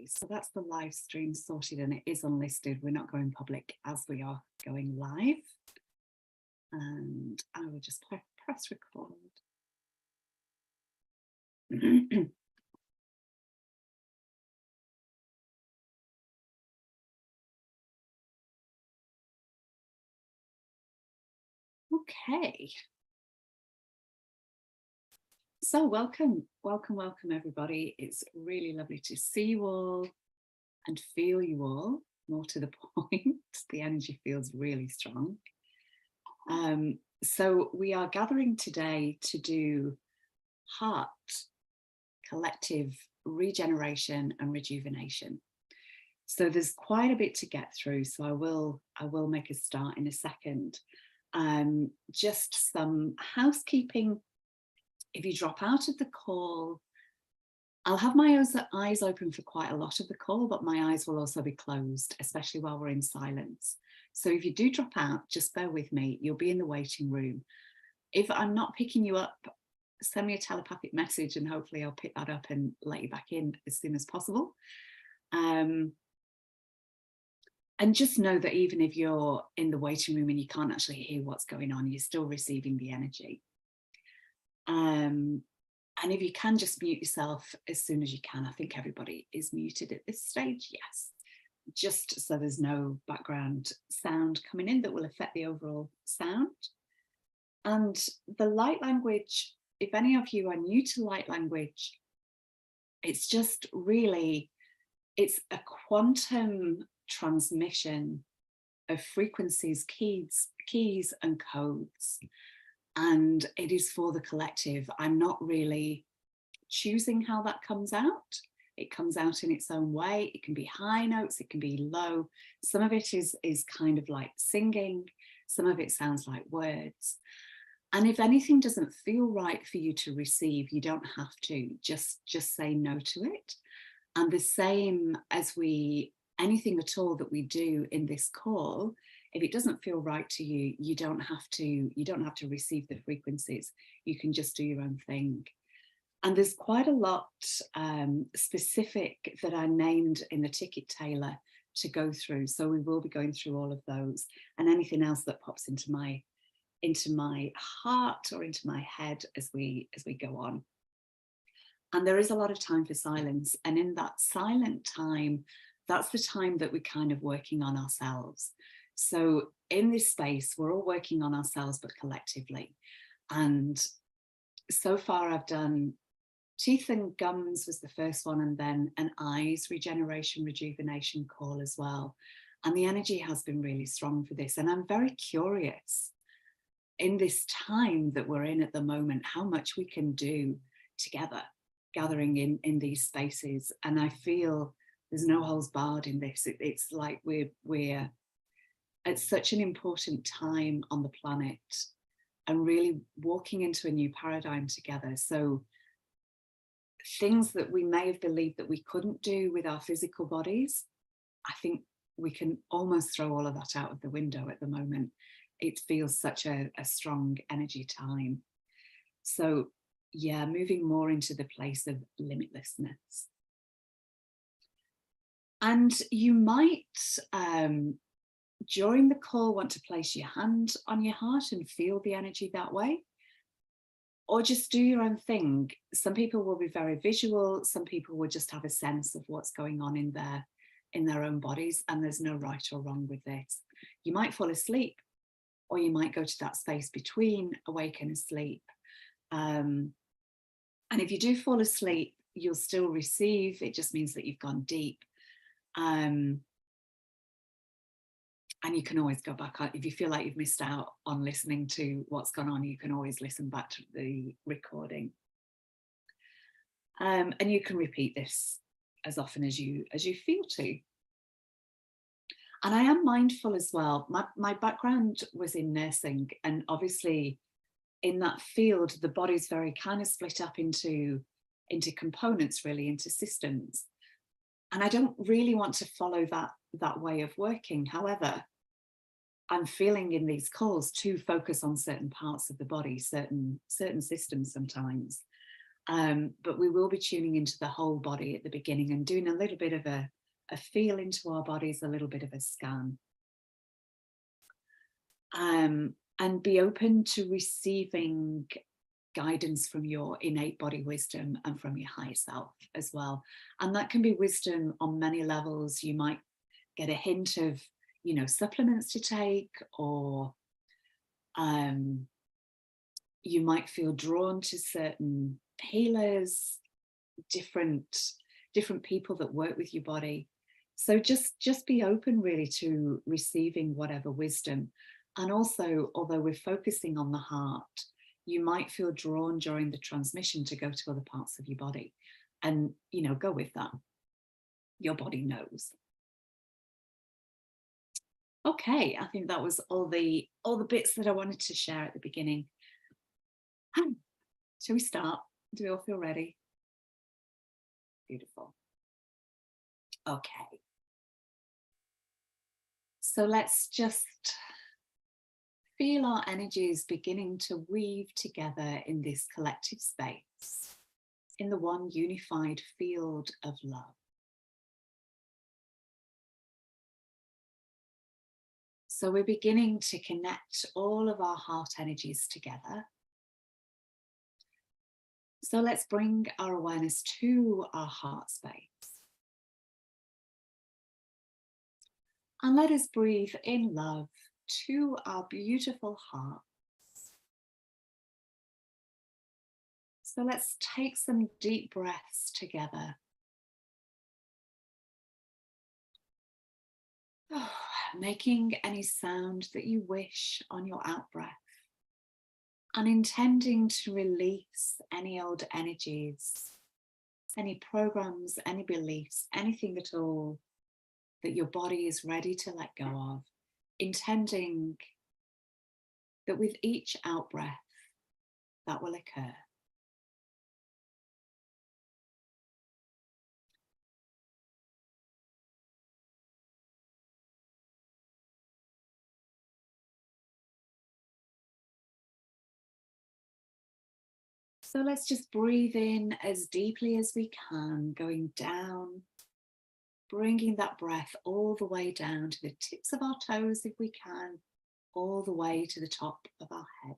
So that's the live stream sorted, and it is unlisted. We're not going public as we are going live. And I will just press record. Okay. So welcome everybody. It's really lovely to see you all and feel you all. More to the point, the energy feels really strong. So we are gathering today to do heart, collective regeneration and rejuvenation. So there's quite a bit to get through. So I will make a start in a second. Just some housekeeping. If you drop out of the call, I'll have my eyes open for quite a lot of the call, but my eyes will also be closed, especially while we're in silence. So if you do drop out, just bear with me. You'll be in the waiting room. If I'm not picking you up, send me a telepathic message and hopefully I'll pick that up and let you back in as soon as possible. And just know that even if you're in the waiting room and you can't actually hear what's going on, you're still receiving the energy. And if you can, just mute yourself as soon as you can. I think everybody is muted at this stage, yes. Just so there's no background sound coming in that will affect the overall sound. And the light language, if any of you are new to light language, it's just really, it's a quantum transmission of frequencies, keys and codes. And it is for the collective. I'm not really choosing how that comes out. It comes out in its own way. It can be high notes, it can be low. Some of it is kind of like singing. Some of it sounds like words. And if anything doesn't feel right for you to receive, you don't have to. Just say no to it. And the same as anything at all that we do in this call, if it doesn't feel right to you, you don't have to receive the frequencies. You can just do your own thing. And there's quite a lot specific that I named in the ticket tailor to go through. So we will be going through all of those and anything else that pops into my heart or into my head as we go on. And there is a lot of time for silence. And in that silent time, that's the time that we're kind of working on ourselves. So in this space, we're all working on ourselves, but collectively. And so far I've done teeth and gums was the first one, and then an eyes regeneration, rejuvenation call as well. And the energy has been really strong for this. And I'm very curious in this time that we're in at the moment, how much we can do together, gathering in these spaces. And I feel there's no holds barred in this. It's like we're at such an important time on the planet and really walking into a new paradigm together. So things that we may have believed that we couldn't do with our physical bodies, I think we can almost throw all of that out of the window at the moment. It feels such a strong energy time. So yeah, moving more into the place of limitlessness. And you might, during the call, want to place your hand on your heart and feel the energy that way, or just do your own thing. Some people will be very visual. Some people will just have a sense of what's going on in their own bodies, and there's no right or wrong with this. You might fall asleep, or you might go to that space between awake and asleep. And if you do fall asleep, you'll still receive. It just means that you've gone deep. And you can always go back. If you feel like you've missed out on listening to what's gone on, you can always listen back to the recording. And you can repeat this as often as you feel to. And I am mindful as well. My background was in nursing, and obviously in that field, the body's very kind of split up into components, really, into systems. And I don't really want to follow that way of working. However, I'm feeling in these calls to focus on certain parts of the body, certain systems sometimes. But we will be tuning into the whole body at the beginning and doing a little bit of a feel into our bodies, a little bit of a scan. And be open to receiving guidance from your innate body wisdom and from your higher self as well. And that can be wisdom on many levels. You might get a hint of, you know, supplements to take, or you might feel drawn to certain healers, different people that work with your body. So just be open really to receiving whatever wisdom. And also, although we're focusing on the heart, you might feel drawn during the transmission to go to other parts of your body, and, you know, go with that. Your body knows. Okay, I think that was all the bits that I wanted to share at the beginning. Shall we start? Do we all feel ready? Beautiful. Okay. So let's just feel our energies beginning to weave together in this collective space, in the one unified field of love. So we're beginning to connect all of our heart energies together. So let's bring our awareness to our heart space. And let us breathe in love to our beautiful hearts. So let's take some deep breaths together. Making any sound that you wish on your out breath, and intending to release any old energies, any programs, any beliefs, anything at all that your body is ready to let go of, intending that with each out breath that will occur. So let's just breathe in as deeply as we can, going down, bringing that breath all the way down to the tips of our toes if we can, all the way to the top of our head.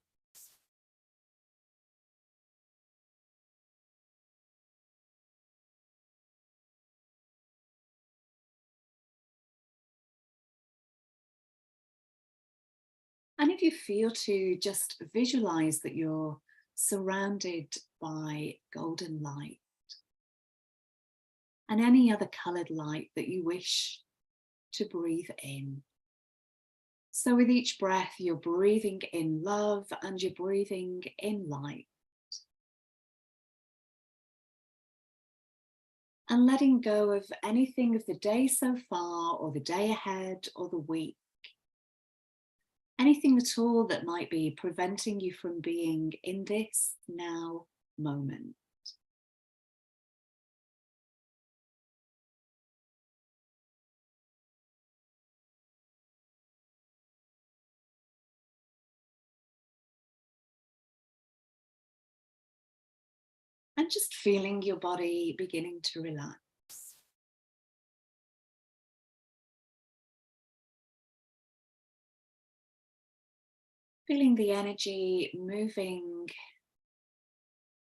And if you feel to, just visualize that you're surrounded by golden light and any other colored light that you wish to breathe in. So with each breath, you're breathing in love and you're breathing in light. And letting go of anything of the day so far, or the day ahead, or the week. Anything at all that might be preventing you from being in this now moment. And just feeling your body beginning to relax. Feeling the energy moving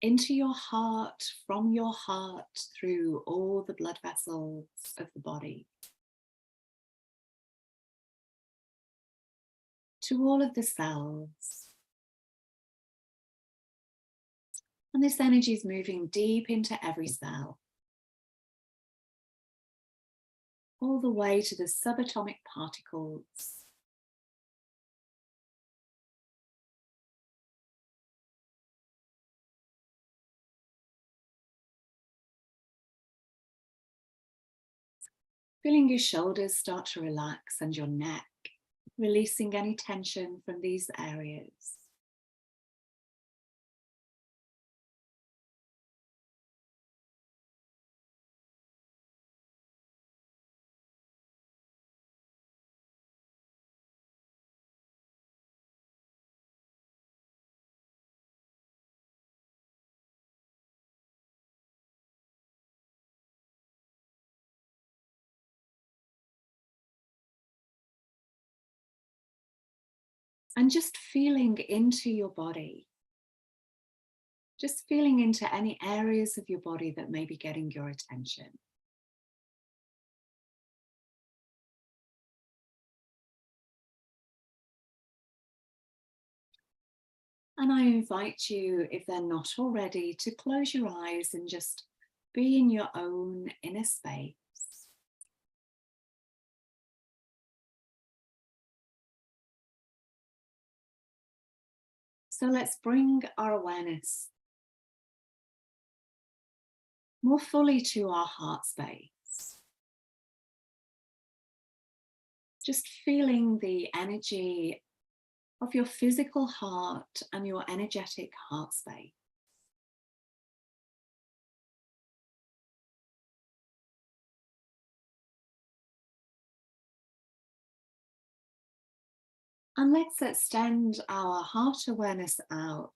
into your heart, from your heart, through all the blood vessels of the body, to all of the cells. And this energy is moving deep into every cell, all the way to the subatomic particles. Feeling your shoulders start to relax and your neck, releasing any tension from these areas. And just feeling into your body. Just feeling into any areas of your body that may be getting your attention. And I invite you, if they're not already, to close your eyes and just be in your own inner space. So let's bring our awareness more fully to our heart space. Just feeling the energy of your physical heart and your energetic heart space. And let's extend our heart awareness out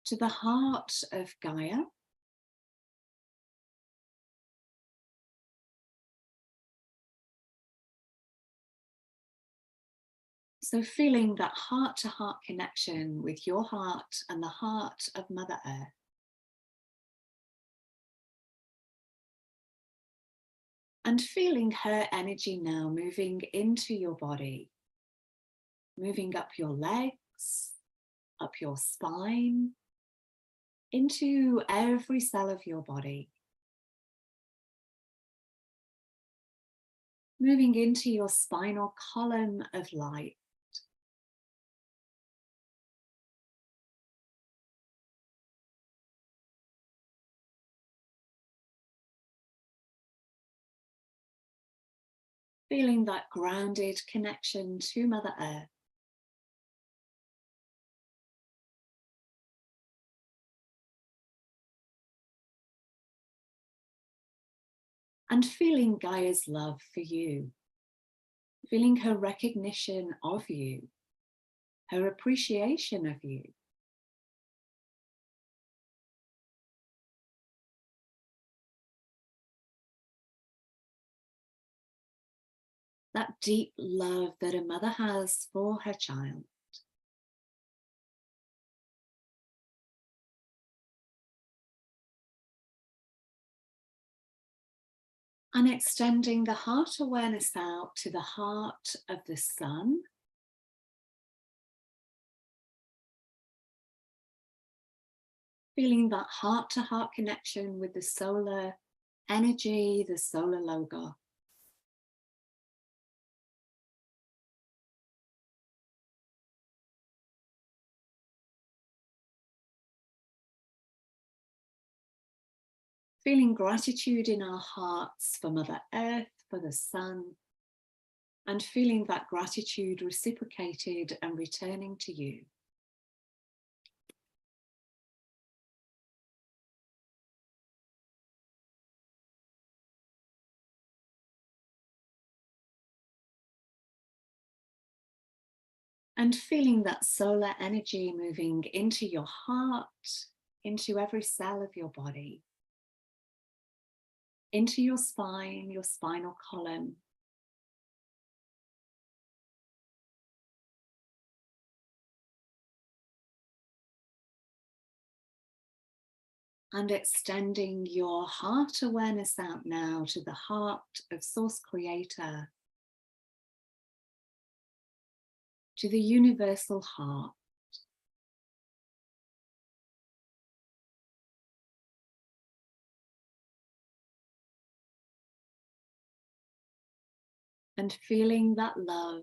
to the heart of Gaia. So feeling that heart-to-heart connection with your heart and the heart of Mother Earth. And feeling her energy now moving into your body, moving up your legs, up your spine, into every cell of your body. Moving into your spinal column of light. Feeling that grounded connection to Mother Earth. And feeling Gaia's love for you. Feeling her recognition of you, her appreciation of you. That deep love that a mother has for her child. And extending the heart awareness out to the heart of the sun. Feeling that heart-to-heart connection with the solar energy, the solar logo. Feeling gratitude in our hearts for Mother Earth, for the sun, and feeling that gratitude reciprocated and returning to you. And feeling that solar energy moving into your heart, into every cell of your body, into your spine, your spinal column. And extending your heart awareness out now to the heart of Source Creator, to the universal heart. And feeling that love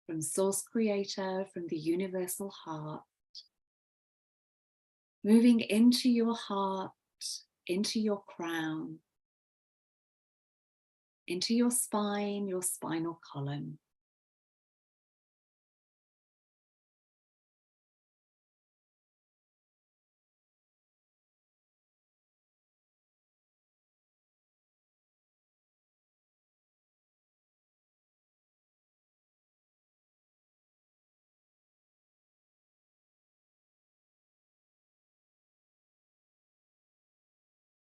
from Source Creator, from the universal heart, moving into your heart, into your crown, into your spine, your spinal column.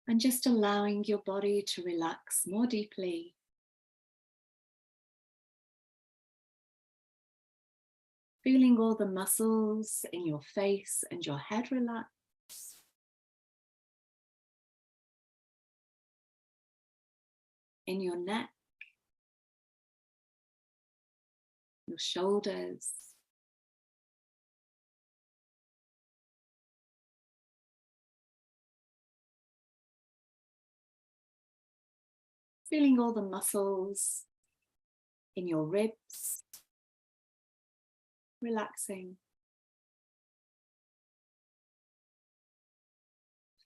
And just allowing your body to relax more deeply. Feeling all the muscles in your face and your head relax. In your neck, your shoulders. Feeling all the muscles in your ribs, relaxing.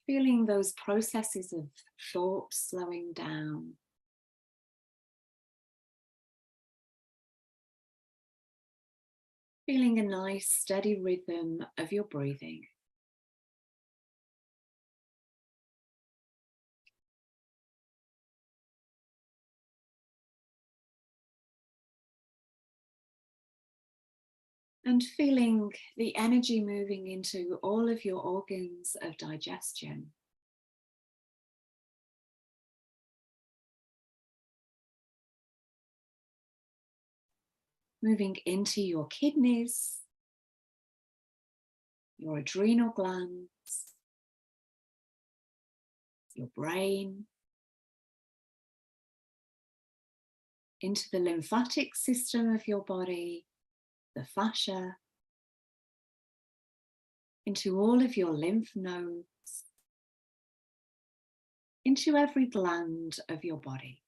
Feeling those processes of thought slowing down. Feeling a nice steady rhythm of your breathing. And feeling the energy moving into all of your organs of digestion. Moving into your kidneys, your adrenal glands, your brain, into the lymphatic system of your body, the fascia, into all of your lymph nodes, into every gland of your body.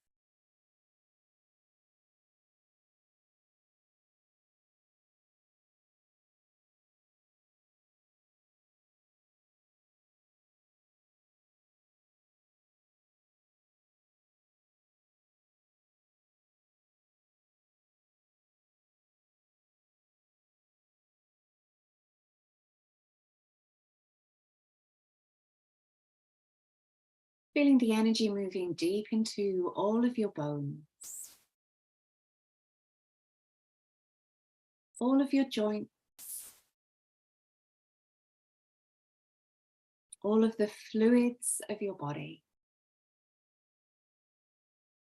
Feeling the energy moving deep into all of your bones, all of your joints, all of the fluids of your body,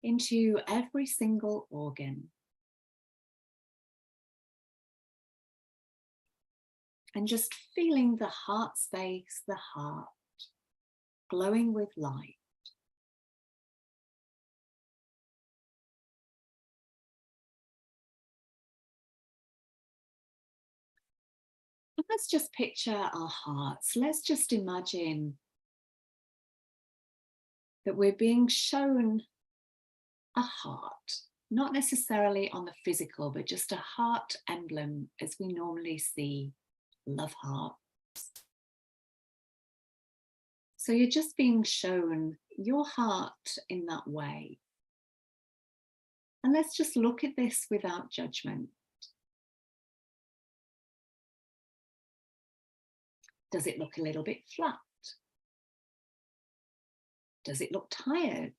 into every single organ. And just feeling the heart space, the heart, glowing with light. And let's just picture our hearts. Let's just imagine that we're being shown a heart, not necessarily on the physical, but just a heart emblem as we normally see love hearts. So you're just being shown your heart in that way. And let's just look at this without judgment. Does it look a little bit flat? Does it look tired?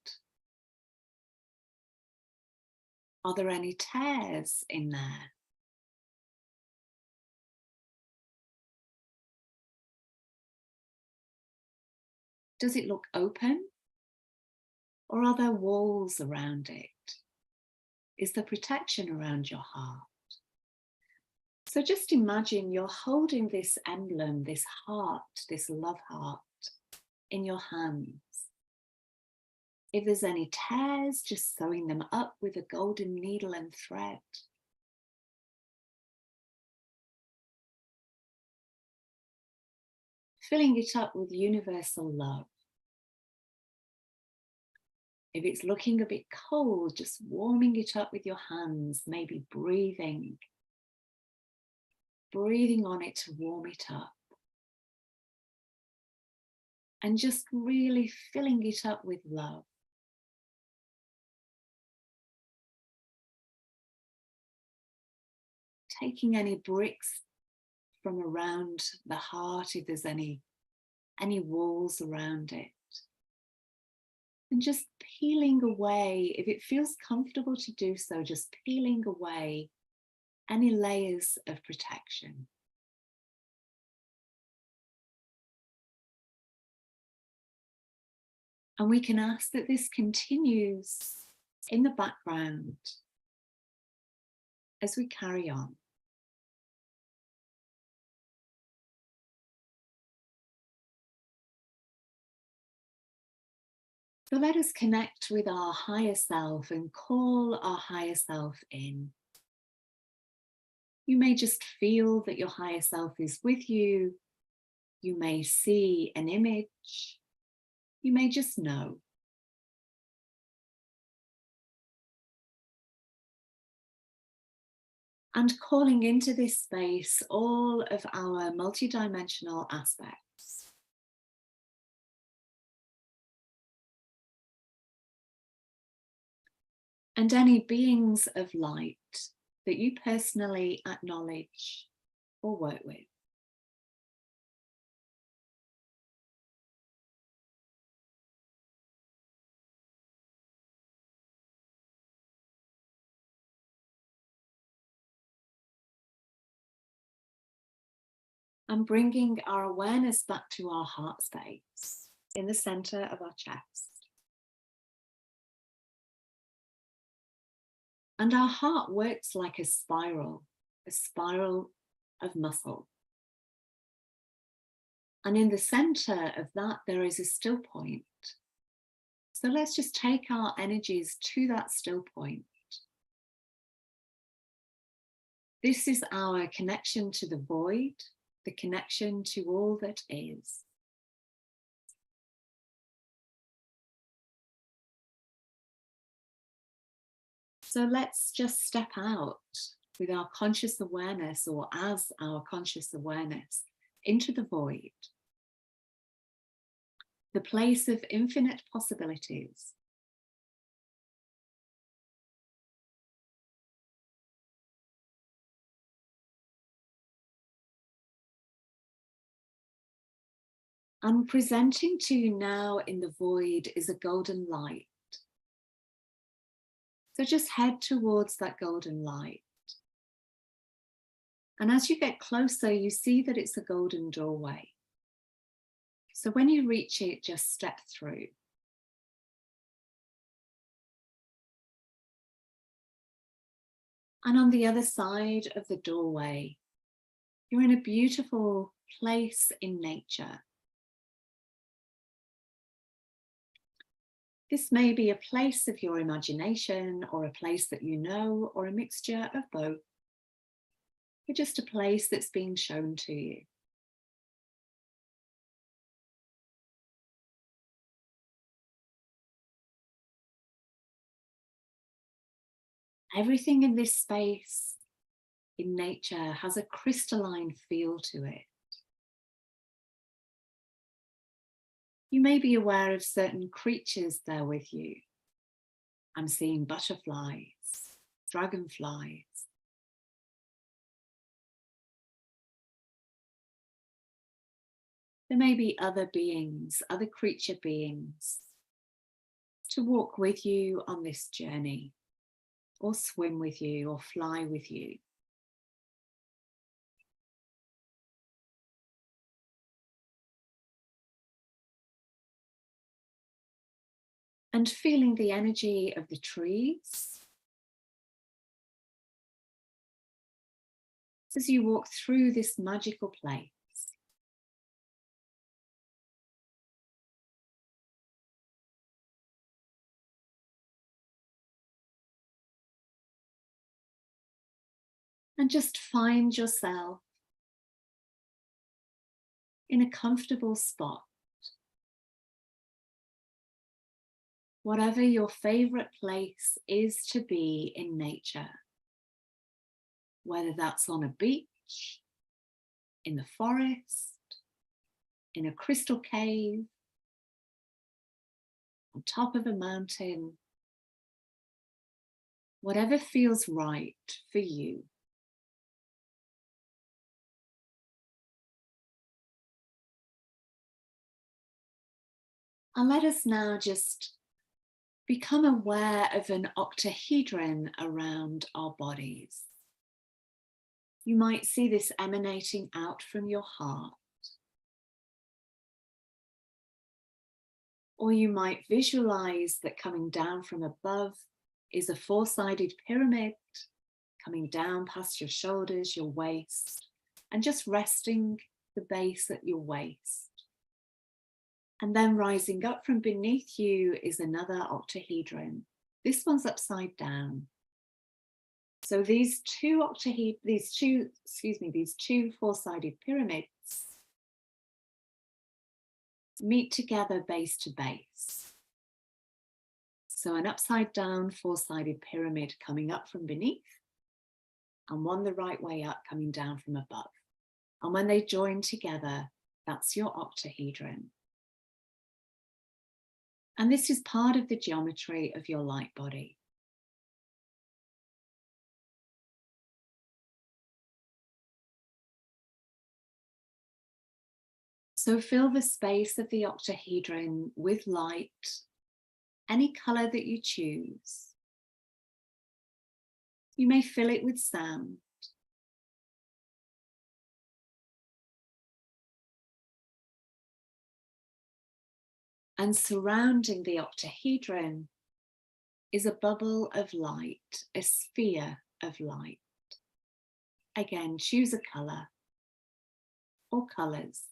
Are there any tears in there? Does it look open? Or are there walls around it? Is there protection around your heart? So just imagine you're holding this emblem, this heart, this love heart in your hands. If there's any tears, just sewing them up with a golden needle and thread. Filling it up with universal love. If it's looking a bit cold, just warming it up with your hands, maybe breathing on it to warm it up. And just really filling it up with love. Taking any bricks from around the heart, if there's any walls around it. And just peeling away, if it feels comfortable to do so, just peeling away any layers of protection. And we can ask that this continues in the background as we carry on. So let us connect with our higher self and call our higher self in. You may just feel that your higher self is with you. You may see an image. You may just know. And calling into this space all of our multidimensional aspects. And any beings of light that you personally acknowledge or work with. And bringing our awareness back to our heart space in the center of our chest. And our heart works like a spiral of muscle. And in the center of that, there is a still point. So let's just take our energies to that still point. This is our connection to the void, the connection to all that is. So let's just step out with our conscious awareness, or as our conscious awareness, into the void, the place of infinite possibilities. And presenting to you now in the void is a golden light. So just head towards that golden light. And as you get closer, you see that it's a golden doorway. So when you reach it, just step through. And on the other side of the doorway, you're in a beautiful place in nature. This may be a place of your imagination, or a place that you know, or a mixture of both. But just a place that's being shown to you. Everything in this space, in nature, has a crystalline feel to it. You may be aware of certain creatures there with you. I'm seeing butterflies, dragonflies. There may be other beings, other creature beings, to walk with you on this journey, or swim with you, or fly with you. And feeling the energy of the trees as you walk through this magical place. And just find yourself in a comfortable spot. Whatever your favorite place is to be in nature, whether that's on a beach, in the forest, in a crystal cave, on top of a mountain, whatever feels right for you. And let us now just become aware of an octahedron around our bodies. You might see this emanating out from your heart. Or you might visualize that coming down from above is a four-sided pyramid, coming down past your shoulders, your waist, and just resting the base at your waist. And then rising up from beneath you is another octahedron. This one's upside down. So these two four-sided pyramids meet together base to base. So an upside down four-sided pyramid coming up from beneath, and one the right way up coming down from above. And when they join together, that's your octahedron. And this is part of the geometry of your light body. So fill the space of the octahedron with light, any color that you choose. You may fill it with sound. And surrounding the octahedron is a bubble of light, a sphere of light. Again, choose a color or colors.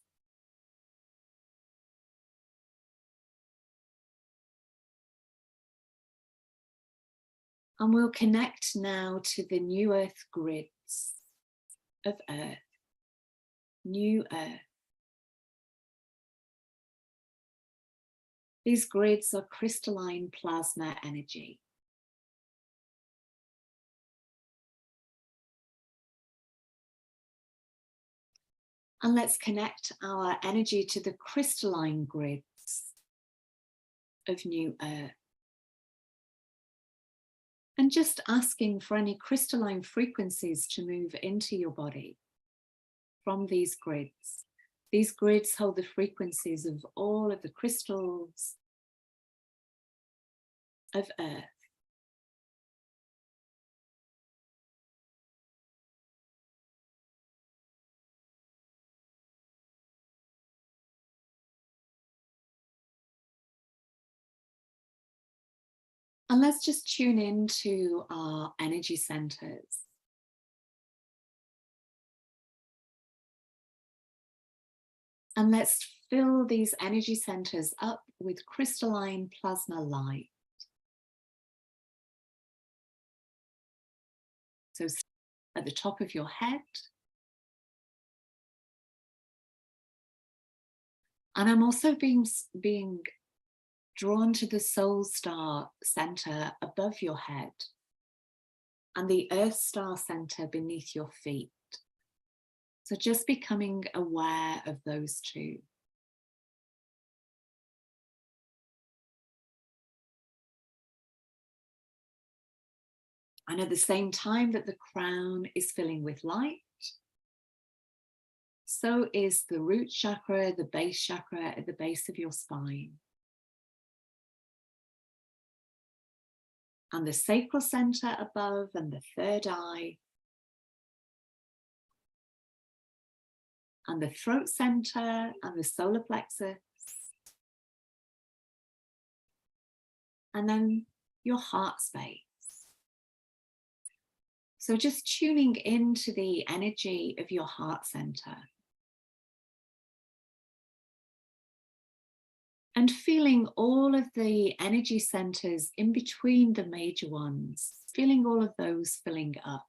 And we'll connect now to the new earth grids of earth, new earth. These grids are crystalline plasma energy. And let's connect our energy to the crystalline grids of new earth. And just asking for any crystalline frequencies to move into your body from these grids. These grids hold the frequencies of all of the crystals of earth. And let's just tune into our energy centers. And let's fill these energy centers up with crystalline plasma light. So at the top of your head. And I'm also being drawn to the soul star center above your head and the earth star center beneath your feet. So just becoming aware of those two. And at the same time that the crown is filling with light, so is the root chakra, the base chakra at the base of your spine. And the sacral center above and the third eye. And the throat center and the solar plexus. And then your heart space. So just tuning into the energy of your heart center. And feeling all of the energy centers in between the major ones, feeling all of those filling up.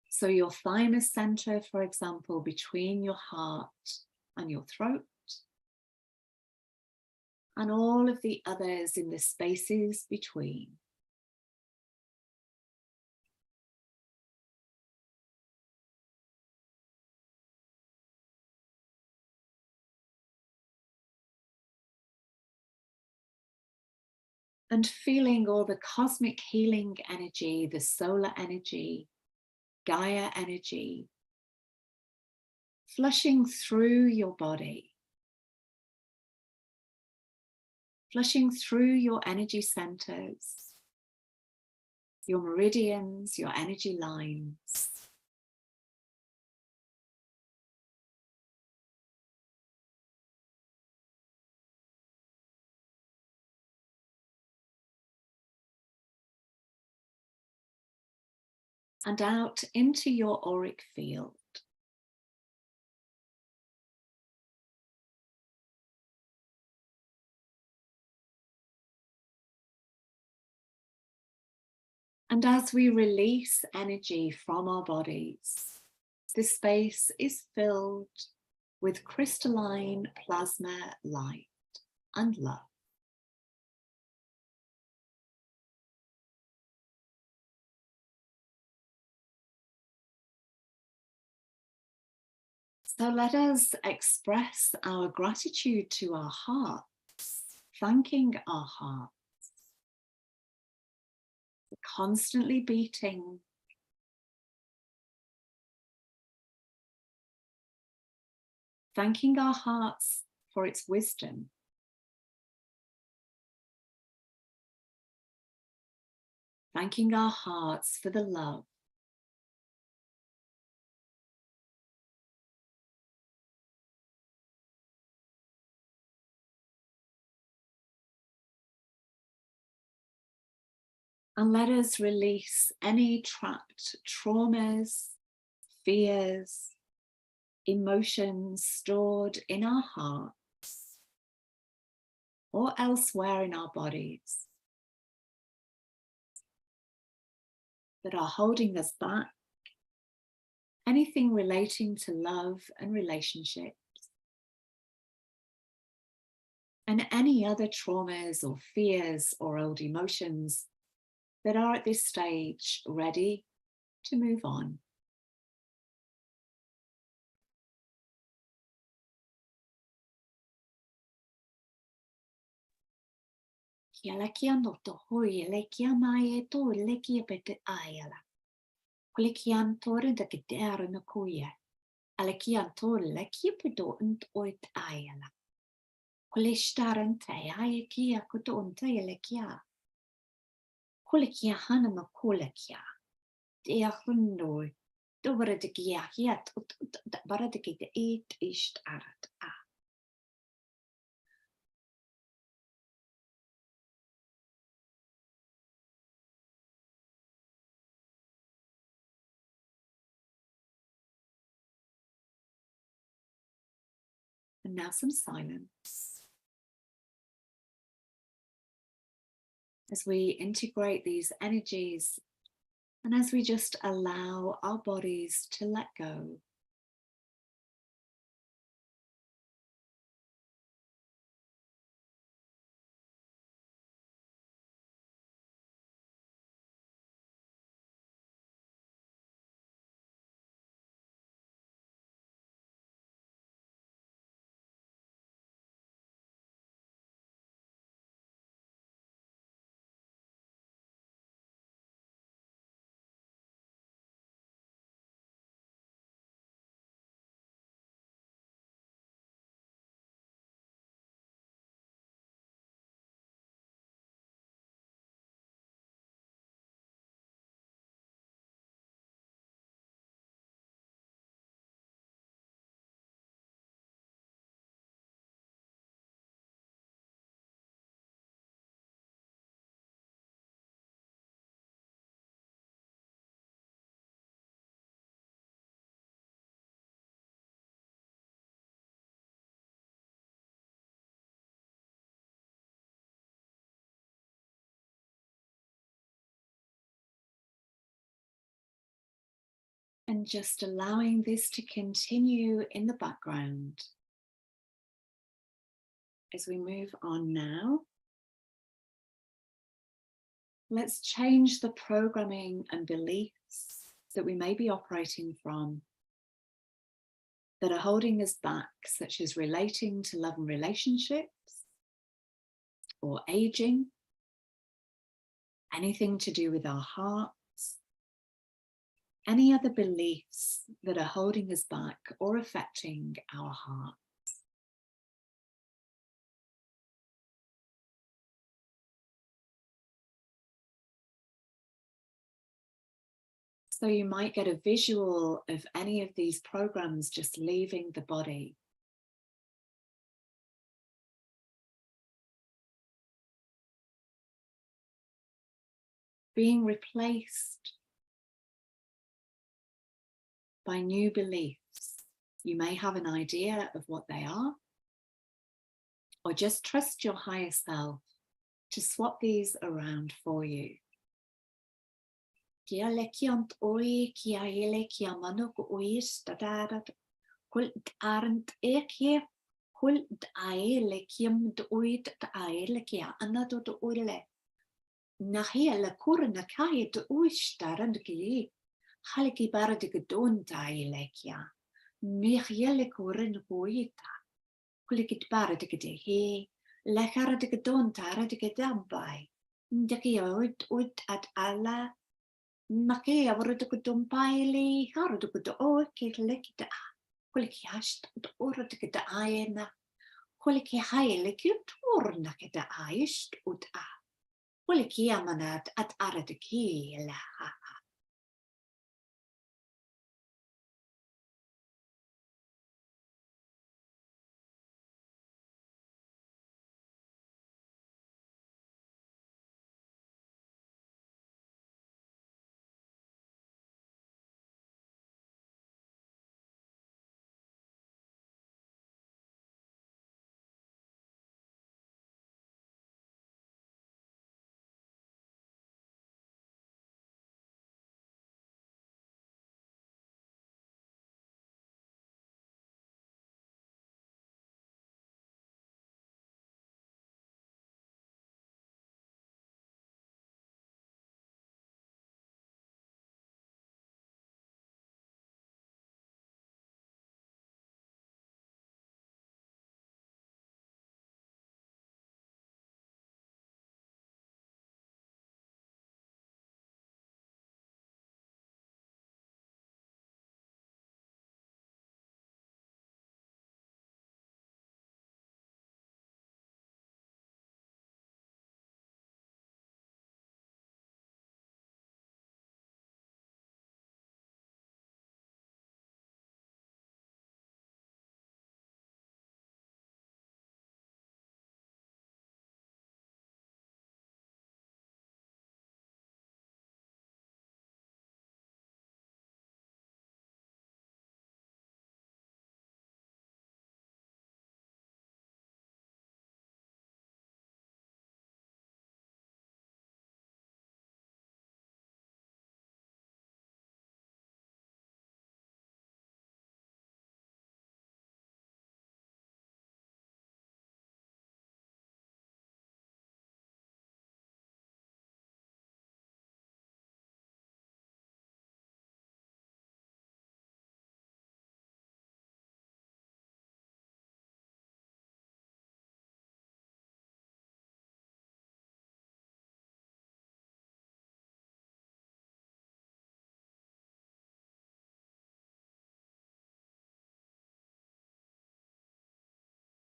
So your thymus center, for example, between your heart and your throat. And all of the others in the spaces between. And feeling all the cosmic healing energy, the solar energy, Gaia energy, flushing through your body, flushing through your energy centers, your meridians, your energy lines. And out into your auric field. And as we release energy from our bodies, this space is filled with crystalline plasma light and love. So let us express our gratitude to our hearts, thanking our heart, constantly beating, thanking our hearts for its wisdom, thanking our hearts for the love, and let us release any trapped traumas, fears, emotions stored in our hearts or elsewhere in our bodies that are holding us back, anything relating to love and relationships, and any other traumas or fears or old emotions that are at this stage ready to move on. Kia la kia no to hoi le kia mai e to le kia pete aiala. Kule kia antore da ke te ara na kuia. Ale kia antore le kia pedo unt oit aiala. Kule staran te ai kia kuto unte le kia. Kule kia hana ma kule kia. Te a hundoi. Do bara de kia hiat bara de ke te eat ist arat a. And now some silence. As we integrate these energies and as we just allow our bodies to let go. And just allowing this to continue in the background. As we move on now, let's change the programming and beliefs that we may be operating from that are holding us back, such as relating to love and relationships, or aging, anything to do with our hearts, any other beliefs that are holding us back or affecting our heart. So you might get a visual of any of these programs just leaving the body. Being replaced by new beliefs. You may have an idea of what they are, or just trust your higher self to swap these around for you. Kia lekiant oi, kia ele, kia manok oi, stadarat, kult arent ekie, kult aele, kiam doid aele, kia anato to oile. Nahia la kurna kaya to uistarand ki, haliki baradik don taile kia. Michiele kurin hoita, kulikit baradik de he, lekaradik don taradik dambai. Daki oit at ala. Maki avrudu kudum paili, harudu kudu o kilekita, kuliki hast urdu kita aena, kuliki haile kilturna kita aist ut a, kuliki amanat at aradu kila ha.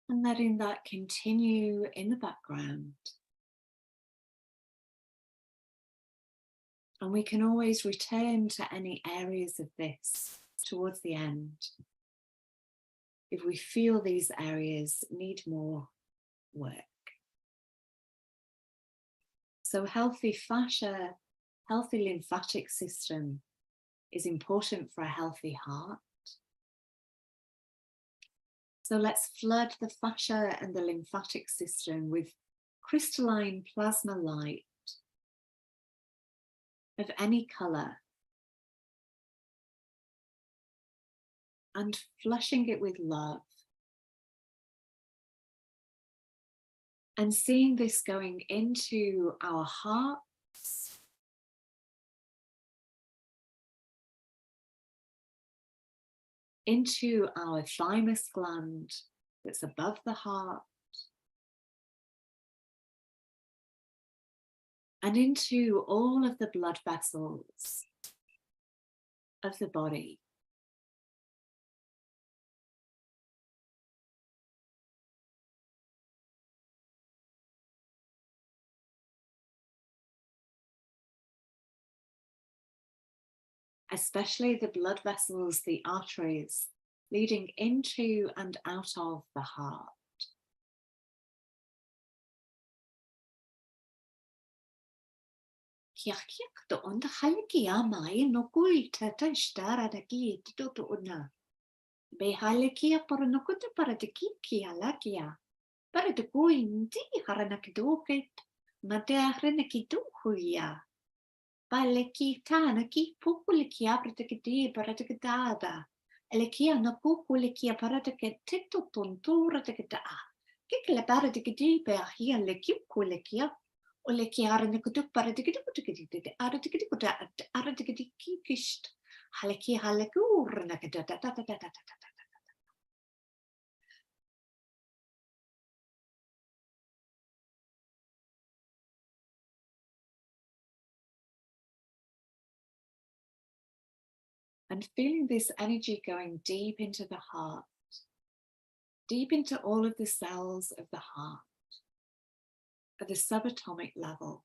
And letting that continue in the background. And we can always return to any areas of this towards the end if we feel these areas need more work. So healthy fascia, healthy lymphatic system is important for a healthy heart. So let's flood the fascia and the lymphatic system with crystalline plasma light of any color, and flushing it with love. And seeing this going into our hearts, into our thymus gland that's above the heart, and into all of the blood vessels of the body. Especially the blood vessels, the arteries leading into and out of the heart. Kiak to on the haliki amai no kui tata stara da ki to una. Be halikia por no kuta para te kiki alakia. Para te kui ndi harana kidokit. Ma te ahrena kiduhuya. Baleki tana ki pupuliki apratakadi paratakadada. Elekia na pupulikia parataka tito tontura takada. Kikla paratakadi behia lekiukulikia. Olekia aranikutuk paratakadi aratakadi kikist. Haleki halekur nakada. And feeling this energy going deep into the heart, deep into all of the cells of the heart, at the subatomic level.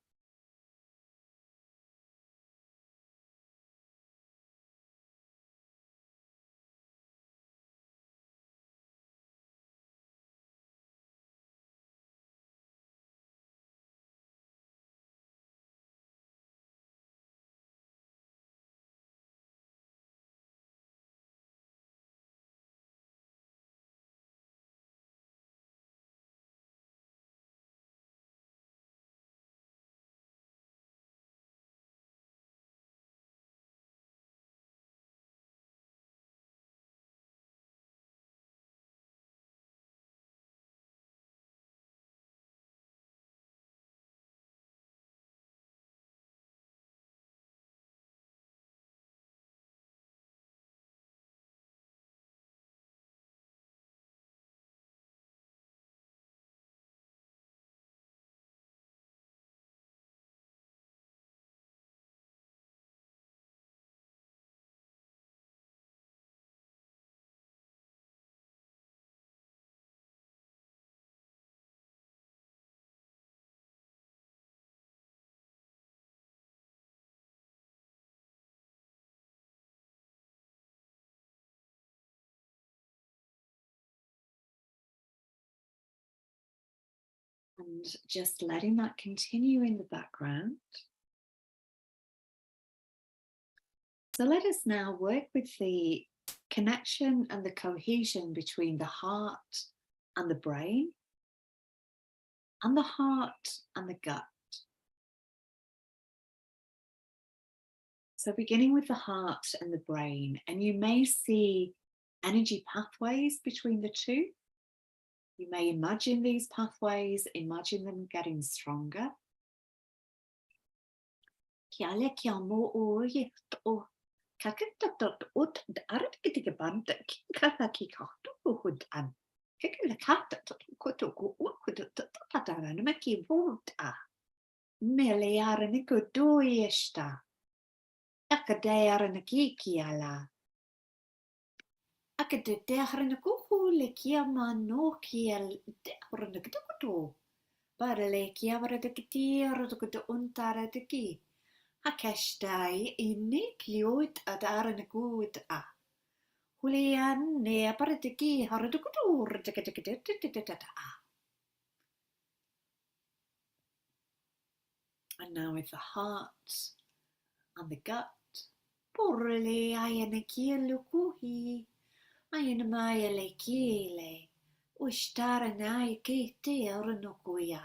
And just letting that continue in the background. So let us now work with the connection and the cohesion between the heart and the brain, and the heart and the gut. So beginning with the heart and the brain, and you may see energy pathways between the two. You may imagine these pathways, imagine them getting stronger. Hakestai ini kiut adaran good a. Hulian ne aparatiki haradukudur. And now with the heart and the gut. Porle ayana kielukuhi. Ayana maya le kiele. Ushtara na kete aranokuya.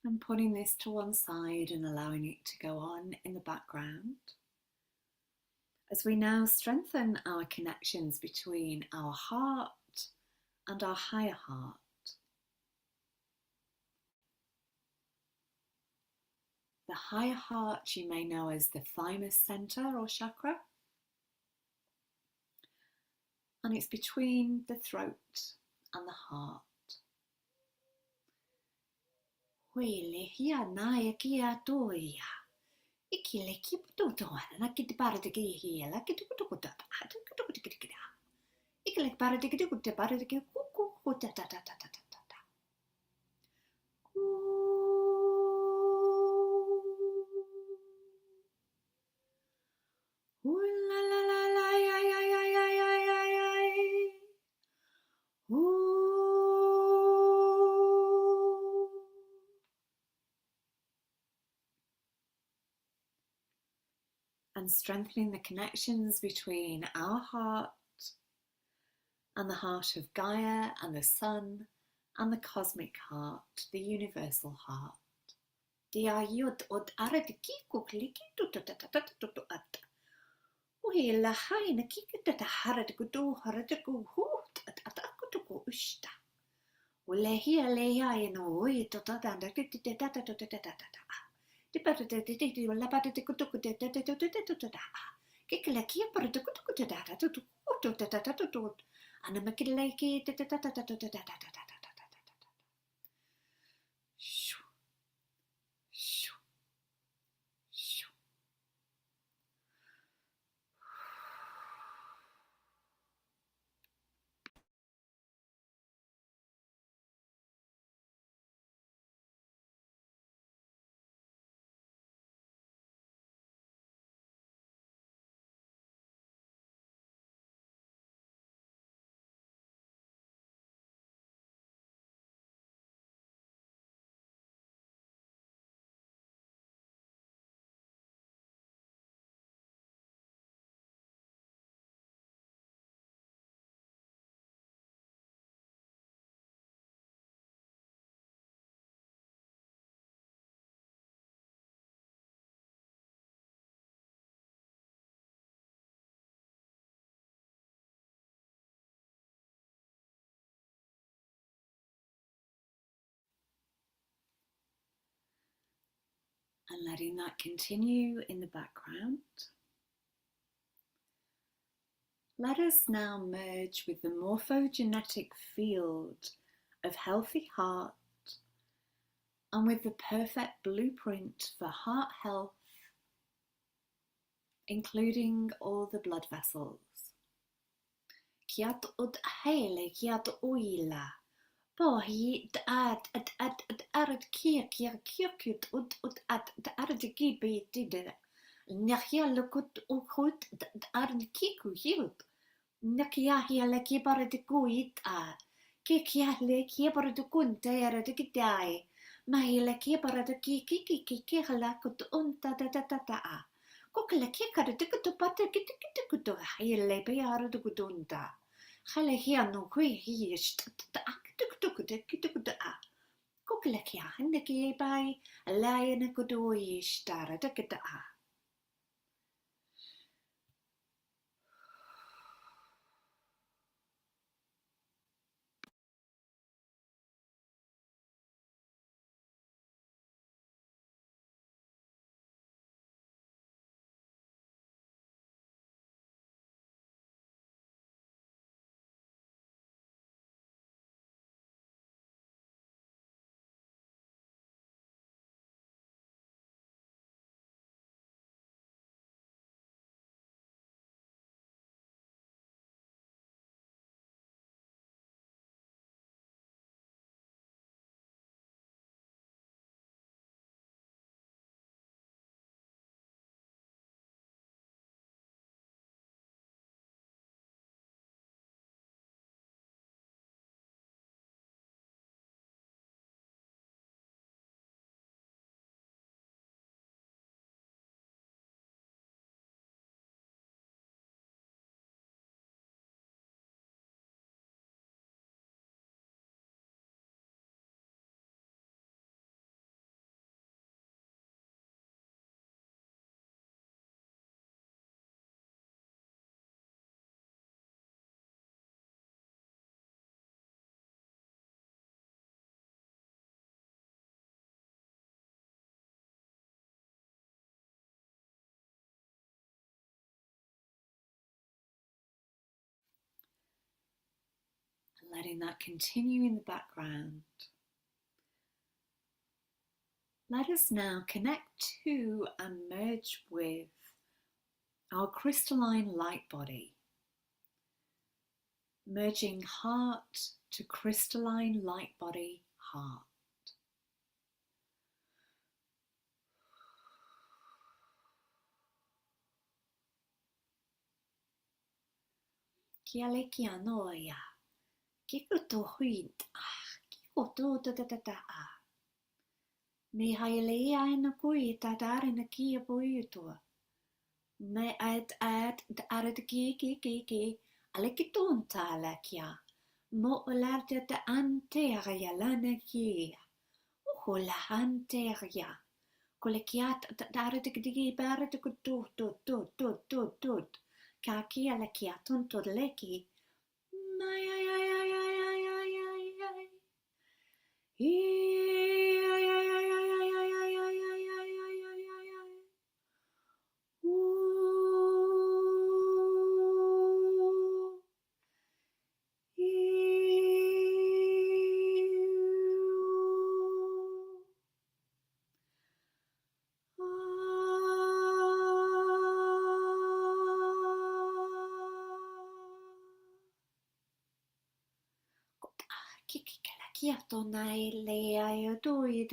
And putting this to one side and allowing it to go on in the background. As we now strengthen our connections between our heart and our higher heart. The higher heart you may know as the thymus center or chakra. And it's between the throat and the heart. Huile hia naya kia toia. Ikile kiputoa na kitpartiki hiela kitukuta. Ikile partiki partiki kuku ta ta ta ta ta ta ta. La la la la ya ya ya ya ya ya ya. And strengthening the connections between our heart and the heart of Gaia and the sun and the cosmic heart, the universal heart. Dia yod od aradiki kukliki tutatatatatutat. Uhila haina kikita haradagudu haradagu hoot at atakutuku ushta. Ulehia leia no oi totatanda titatatatatatata. Dipatatatatiti lapatikutukutatatatatata. Kikilakia paratukutukutatatatatututatatatatatut. Anamakilaki tatatatatatatatatatatata. And letting that continue in the background. Let us now merge with the morphogenetic field of healthy heart and with the perfect blueprint for heart health, including all the blood vessels. Kiat ud hele kiat oila. Pohi ad arad kia kiakut ud ad arad kibi did. Nakia lokut ukut arad kiku hilt. Nakia hiala kibara de kuit a. Kikia le kibara de kunta era de kidai. Mahila kibara de kiki halakut unta ta. Kokla kikara de kutupata kitikutu hile beara de kudunta. Hale hia no kui hi Kokla kia hande ki bai alaya kudoi stara de letting that continue in the background. Let us now connect to and merge with our crystalline light body, merging heart to crystalline light body, heart. Kia le kia noia, kiko to huit, kiko to da. Me haile aina kui ta darina kia poitua. Me ad arad ki, ale ki tonta la kia. Mo larda da anteria lana kia. Uho la anteria. Kole kia darad ki barad ku. Ka kia la kia tonto leki. Kia tonai le ai doi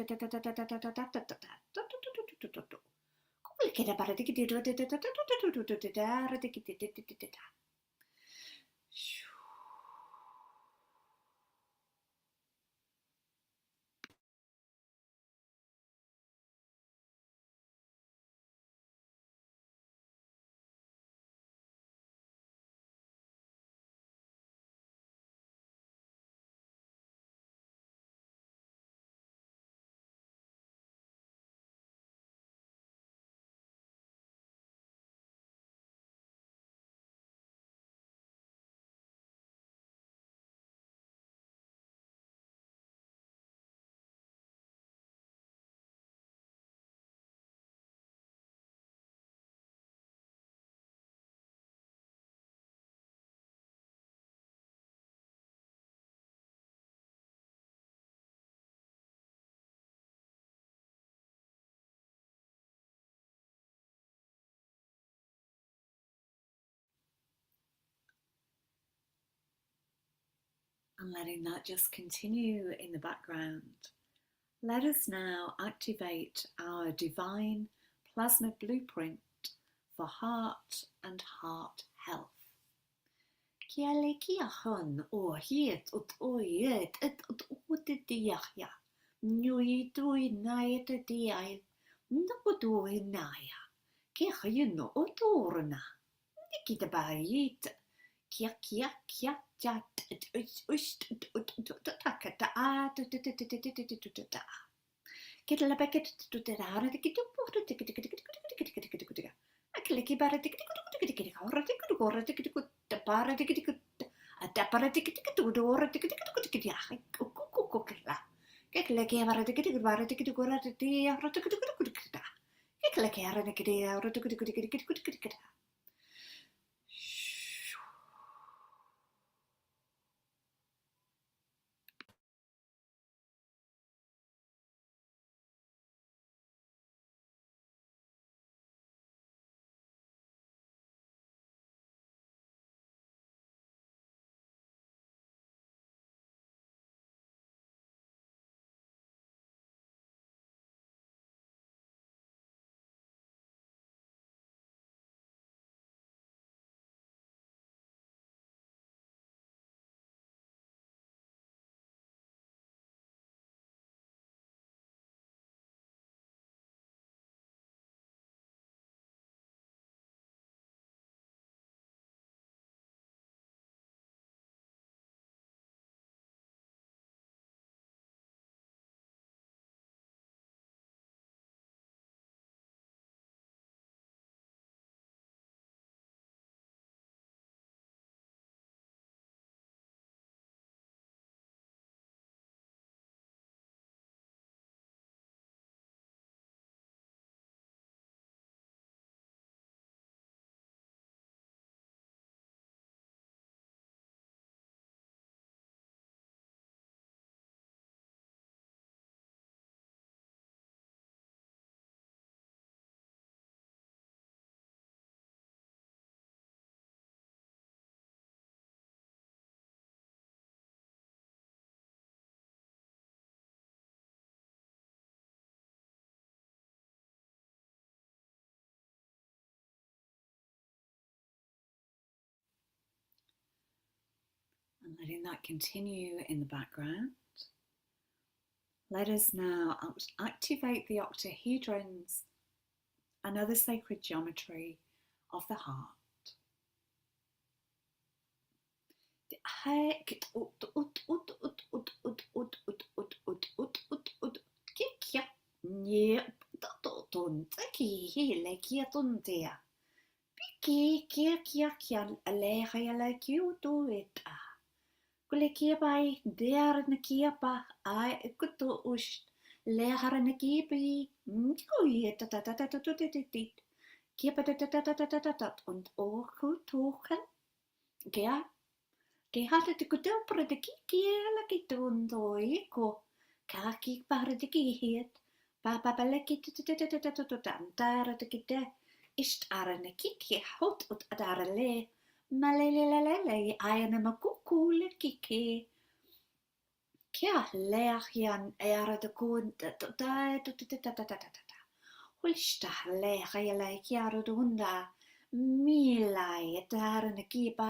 and letting that just continue in the background. Let us now activate our divine plasma blueprint for heart and heart health. Kia le kia hon o hiet ut o yet et ut diahya. Nui tui nai te diai. No dui naya. Kia hayuno o torna. Niki te barit. Kia jat ust takata a. Get la packet to the rara to get to I clicky bara ticket or a ticket or a ticket the para ticket a tapara ticket to door a ticket get like a ticket bara ticket to go at the day or a ticket get like a ticket or a ticket. Letting that continue in the background. Let us now activate the octahedrons and other sacred geometry of the heart. Kule kia pai, dear na kia pa, ai kuto ush, lehar na kia pai, kui ta ta ta ta ta ta ta ta kia pa ta ta ta ta ta ta ta ta und o kutoken, kia, kia hata te kuto para te kia la ki tondo eko, ka ki para te ki hiet, pa pa pa le ki ta ta ta ta ta ta ta ta ta ta ki te, ist ara na ki kia hot ut adara le, malelelelele aina makukule kiki kia leachian era de kun hulsta leachia kiaro dunda milai dar na kipa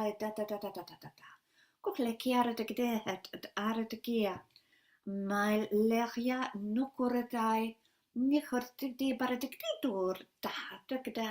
kokle kiaro de gde ara de kia mai leachia nukuradai ni horti di bara de dur da de gda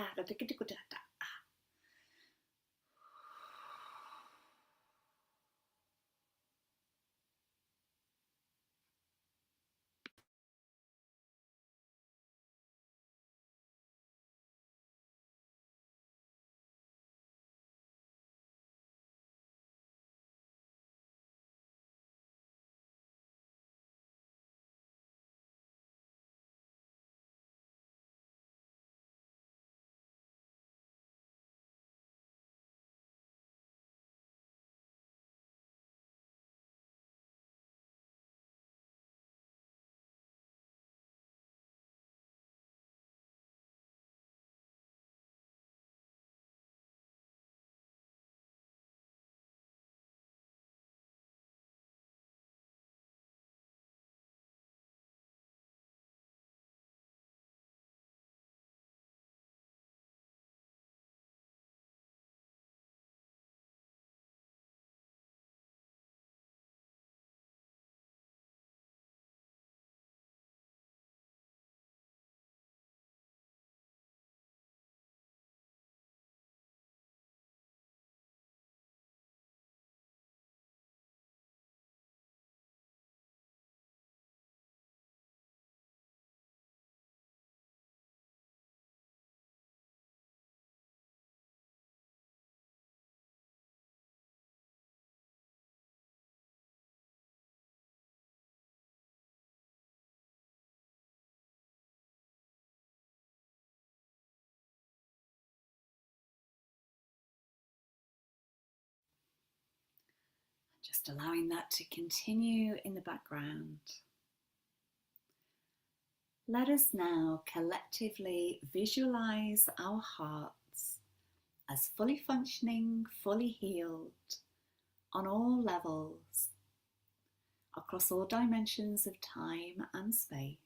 Just allowing that to continue in the background. Let us now collectively visualize our hearts as fully functioning, fully healed on all levels, across all dimensions of time and space.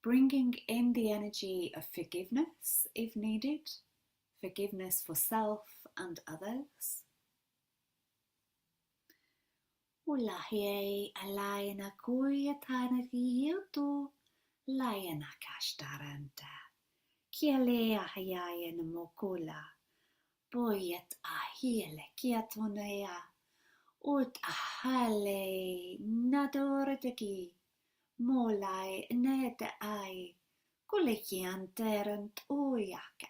Bringing in the energy of forgiveness if needed, forgiveness for self and others. Ulahiei alayana kuya tanaki yutu layana kashtaranta. Kialea hayaya namokula. Boyet ahile kiatonea. Ut ahale nadorataki. Molai nete ai. Kulekianterant uyaka.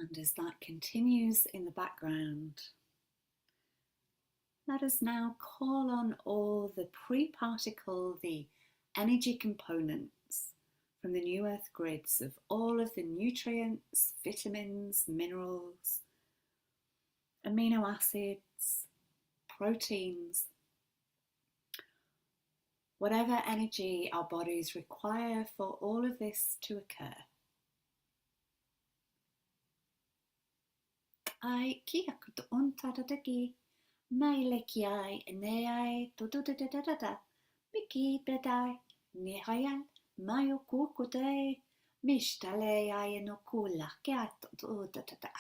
And as that continues in the background, let us now call on all the pre-particle, the energy components from the new earth grids of all of the nutrients, vitamins, minerals, amino acids, proteins, whatever energy our bodies require for all of this to occur. Ai kia kutu ontarataki, maile kiai neai tututututata, miki bedai, nehayal, mayo kukutei, mishtale ai no kula kia tutututata.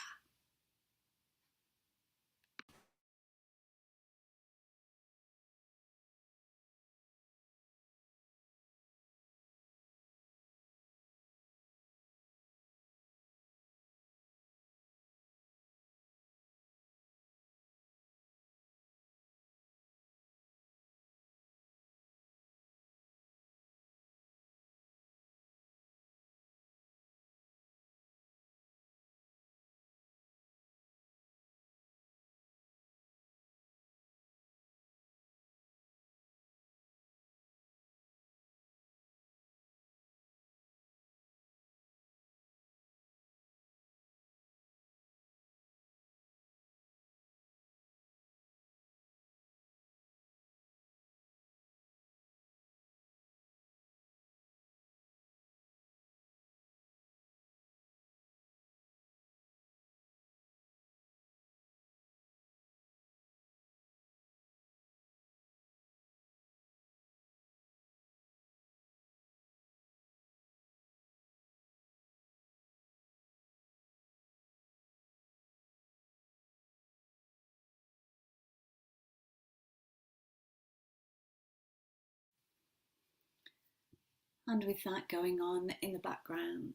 And with that going on in the background,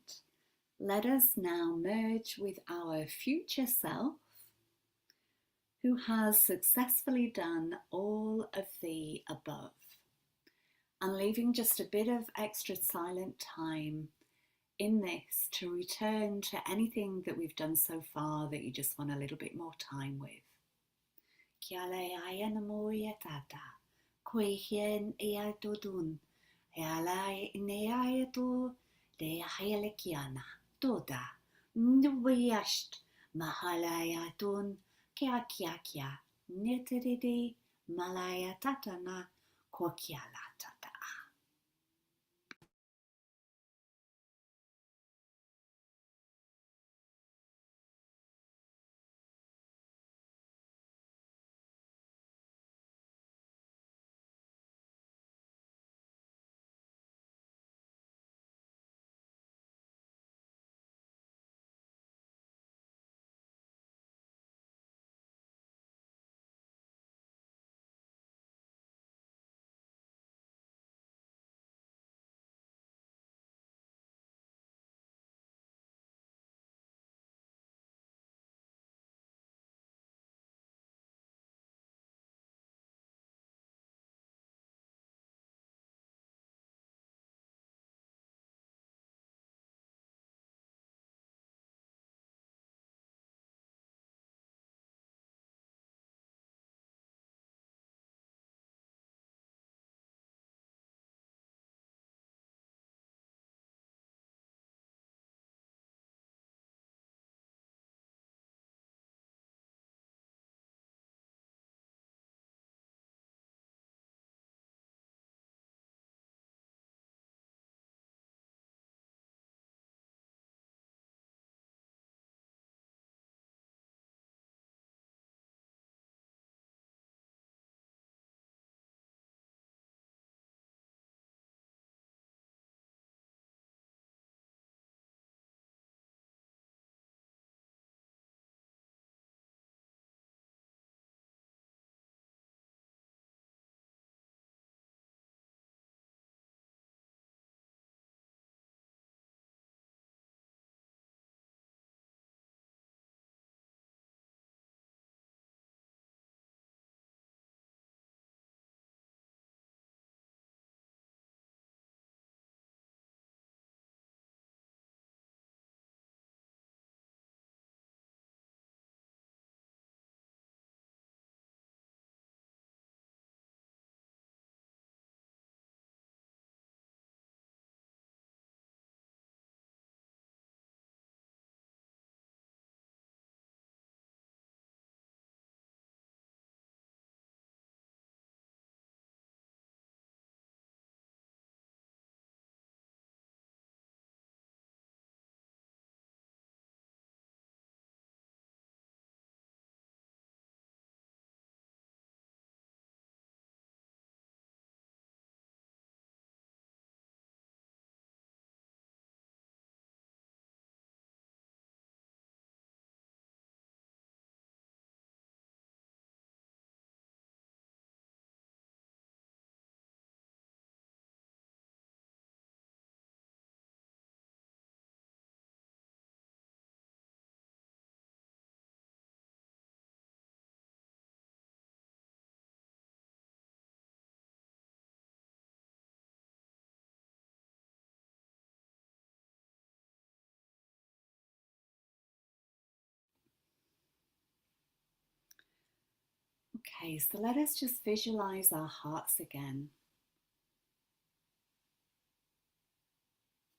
let us now merge with our future self who has successfully done all of the above, and leaving just a bit of extra silent time in this to return to anything that we've done so far that you just want a little bit more time with. Kia le aia na mo ia tata, koe hien ia todun, hea lai ne aia to, le aia le kiana, toda, nwiasht, mahala ia tun, kia kia kia, neterede, malaya tatana, ko kia la tata. Okay, so let us just visualize our hearts again.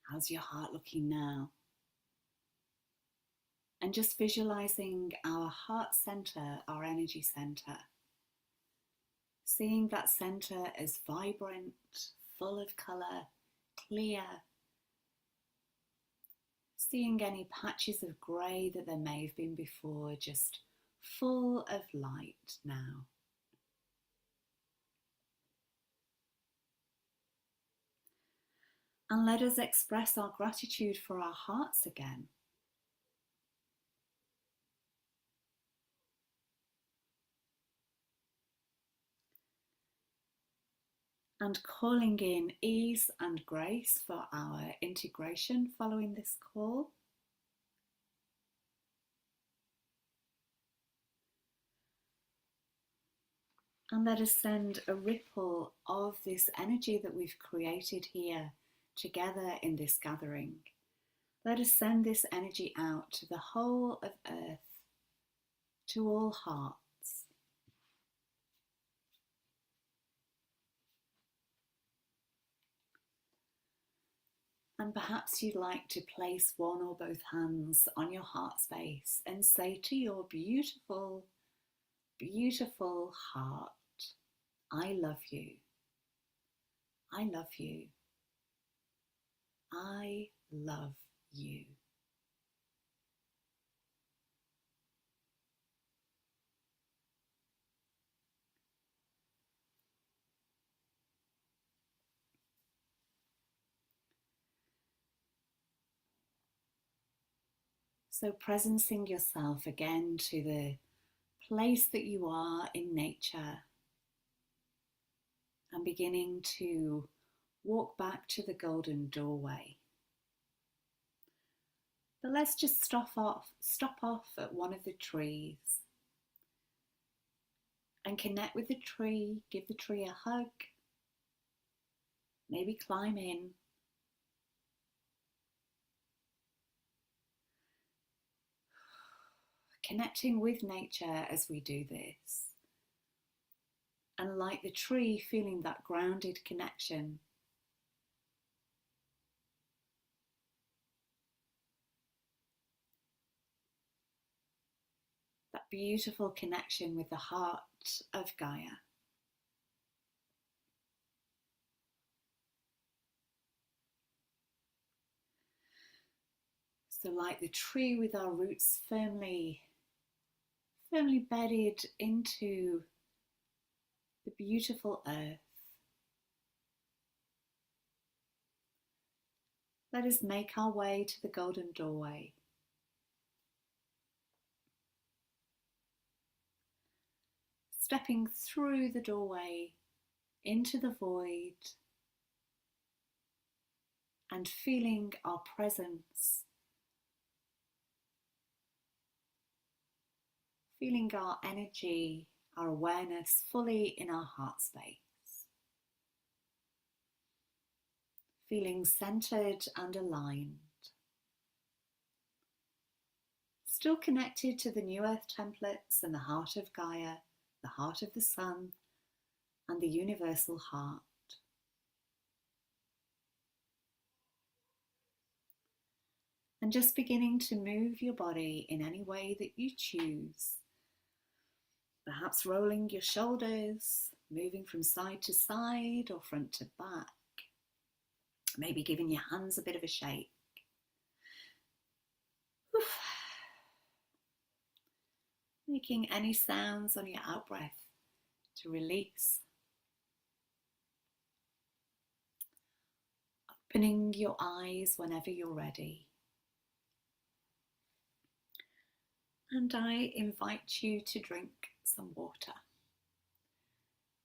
How's your heart looking now? And just visualizing our heart center, our energy center. Seeing that center as vibrant, full of color, clear. Seeing any patches of grey that there may have been before, just full of light now. And let us express our gratitude for our hearts again. And calling in ease and grace for our integration following this call. And let us send a ripple of this energy that we've created here together in this gathering. Let us send this energy out to the whole of Earth, to all hearts. And perhaps you'd like to place one or both hands on your heart space and say to your beautiful, beautiful heart, I love you. I love you. I love you. So presencing yourself again to the place that you are in nature and beginning to walk back to the golden doorway. But let's just stop off at one of the trees and connect with the tree, give the tree a hug, maybe climb in. Connecting with nature as we do this. And like the tree, feeling that grounded connection. That beautiful connection with the heart of Gaia. So like the tree with our roots firmly bedded into the beautiful earth. Let us make our way to the golden doorway. Stepping through the doorway into the void and feeling our presence, feeling our energy, our awareness fully in our heart space. Feeling centered and aligned. Still connected to the New Earth templates and the heart of Gaia, the heart of the sun, and the universal heart. And just beginning to move your body in any way that you choose. Perhaps rolling your shoulders, moving from side to side or front to back. Maybe giving your hands a bit of a shake. Oof. Making any sounds on your out breath to release. Opening your eyes whenever you're ready. And I invite you to drink some water.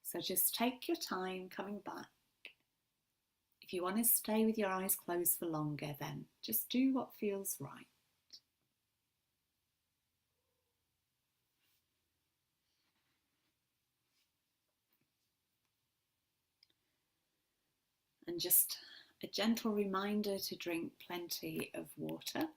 So just take your time coming back. If you want to stay with your eyes closed for longer, then just do what feels right. And just a gentle reminder to drink plenty of water.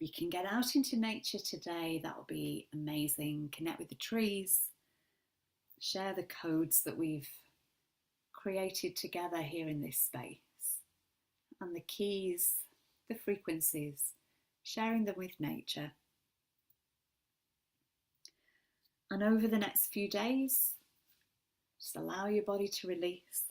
If you can get out into nature today, that will be amazing. Connect with the trees, share the codes that we've created together here in this space, and the keys, the frequencies, sharing them with nature. And over the next few days, just allow your body to release.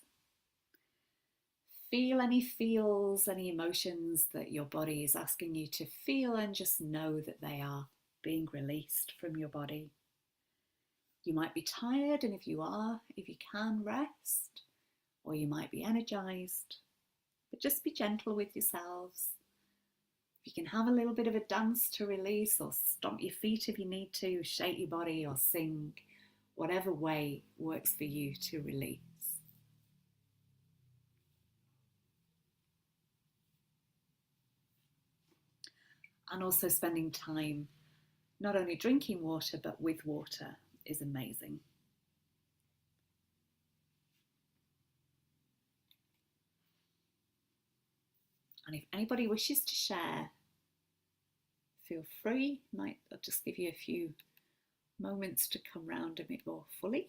Feel any feels, any emotions that your body is asking you to feel, and just know that they are being released from your body. You might be tired, and if you can, rest, or you might be energized, but just be gentle with yourselves. If you can have a little bit of a dance to release, or stomp your feet if you need to, shake your body, or sing, whatever way works for you to release. And also spending time not only drinking water, but with water is amazing. And if anybody wishes to share, feel free. I'll just give you a few moments to come round a bit more fully.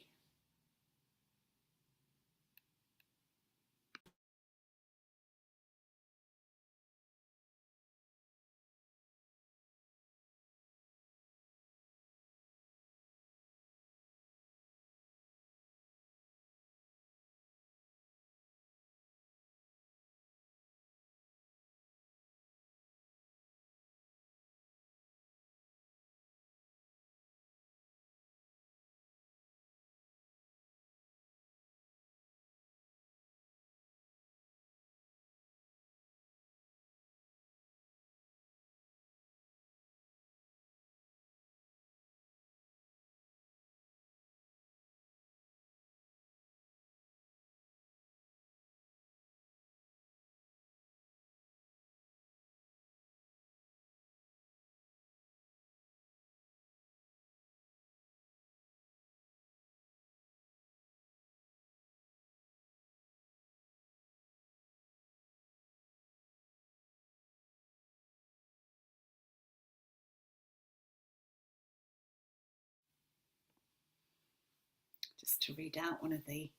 Just to read out one of the